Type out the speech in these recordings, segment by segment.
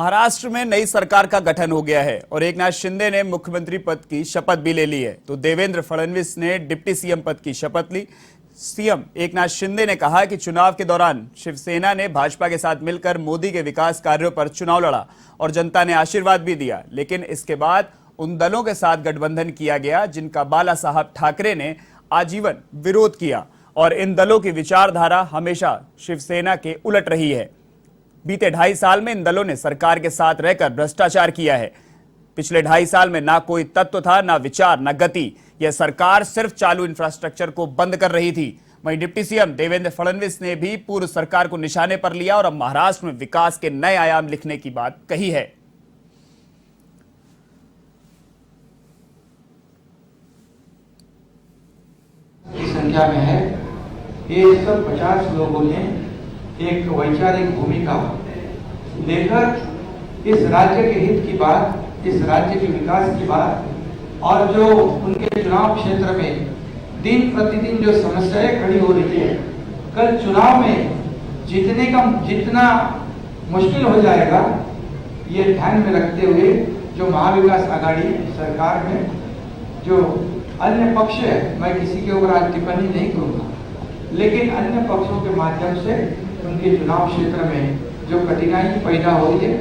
महाराष्ट्र में नई सरकार का गठन हो गया है और एकनाथ शिंदे ने मुख्यमंत्री पद की शपथ भी ले ली है। तो देवेंद्र फडणवीस ने डिप्टी सीएम पद की शपथ ली। सीएम एकनाथ शिंदे ने कहा कि चुनाव के दौरान शिवसेना ने भाजपा के साथ मिलकर मोदी के विकास कार्यों पर चुनाव लड़ा और जनता ने आशीर्वाद भी दिया, लेकिन इसके बाद उन दलों के साथ गठबंधन किया गया जिनका बाला साहब ठाकरे ने आजीवन विरोध किया और इन दलों की विचारधारा हमेशा शिवसेना के उलट रही है। बीते 2.5 साल में इन दलों ने सरकार के साथ रहकर भ्रष्टाचार किया है। पिछले 2.5 साल में ना कोई तत्व था, ना विचार, ना गति। यह सरकार सिर्फ चालू इंफ्रास्ट्रक्चर को बंद कर रही थी। वहीं डिप्टी सीएम देवेंद्र फडणवीस ने भी पूर्व सरकार को निशाने पर लिया और अब महाराष्ट्र में विकास के नए आयाम लिखने की बात कही है। संख्या में है, ये सब 50 लोगों ने एक वैचारिक भूमिका लेकर इस राज्य के हित की बात, इस राज्य के विकास की बात और जो उनके चुनाव क्षेत्र में दिन प्रतिदिन जो समस्याएं खड़ी हो रही है, कल चुनाव में जीतने का जितना मुश्किल हो जाएगा, ये ध्यान में रखते हुए जो महाविकास आघाड़ी सरकार में जो अन्य पक्ष है, मैं किसी के ऊपर आज टिप्पणी नहीं करूंगा, लेकिन अन्य पक्षों के माध्यम से उनके चुनाव क्षेत्र में जो कठिनाई पैदा हो रही है,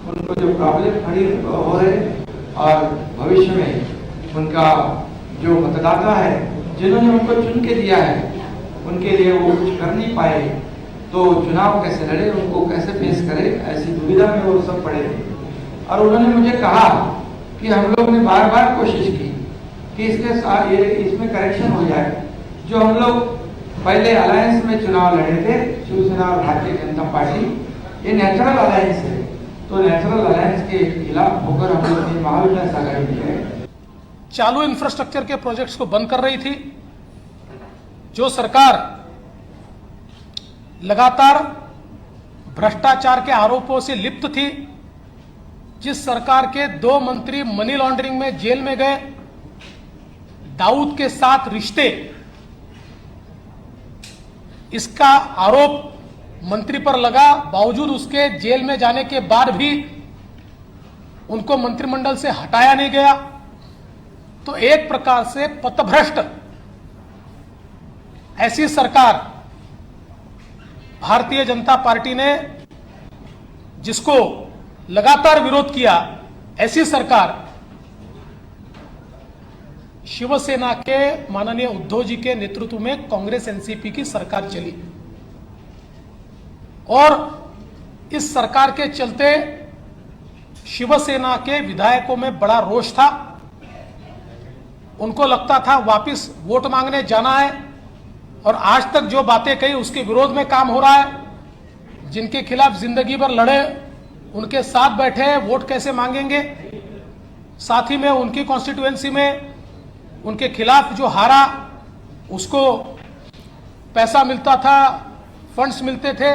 उनको जो प्रॉब्लम खड़ी हो रहे और भविष्य में उनका जो मतदाता है जिन्होंने उनको चुन के दिया है, उनके लिए वो कुछ कर नहीं पाए, तो चुनाव कैसे लड़े, उनको कैसे फेस करे, ऐसी दुविधा में वो सब पड़े थे। और उन्होंने मुझे कहा कि हम लोग ने बार बार कोशिश की कि इसके साथ इसमें करेक्शन हो जाए। जो हम लोग पहले अलायंस में चुनाव लड़े थे, शिवसेना और भारतीय जनता पार्टी, ये नेचुरल अलायंस है, तो नेचुरल अलायंस के खिलाफ होकर हम लोग ने महाविकास आघाड़ी दी है। चालू इंफ्रास्ट्रक्चर के प्रोजेक्ट्स को बंद कर रही थी। जो सरकार लगातार भ्रष्टाचार के आरोपों से लिप्त थी, जिस सरकार के 2 मंत्री मनी लॉन्ड्रिंग में जेल में गए, दाऊद के साथ रिश्ते, इसका आरोप मंत्री पर लगा, बावजूद उसके जेल में जाने के बाद भी उनको मंत्रिमंडल से हटाया नहीं गया। तो एक प्रकार से पथभ्रष्ट ऐसी सरकार भारतीय जनता पार्टी ने, जिसको लगातार विरोध किया, ऐसी सरकार शिवसेना के माननीय उद्धव जी के नेतृत्व में कांग्रेस एनसीपी की सरकार चली और इस सरकार के चलते शिवसेना के विधायकों में बड़ा रोष था। उनको लगता था वापस वोट मांगने जाना है और आज तक जो बातें कही उसके विरोध में काम हो रहा है। जिनके खिलाफ जिंदगी भर लड़े, उनके साथ बैठे, वोट कैसे मांगेंगे। साथ ही में उनकी कॉन्स्टिट्यूएंसी में उनके खिलाफ जो हारा, उसको पैसा मिलता था, फंड्स मिलते थे।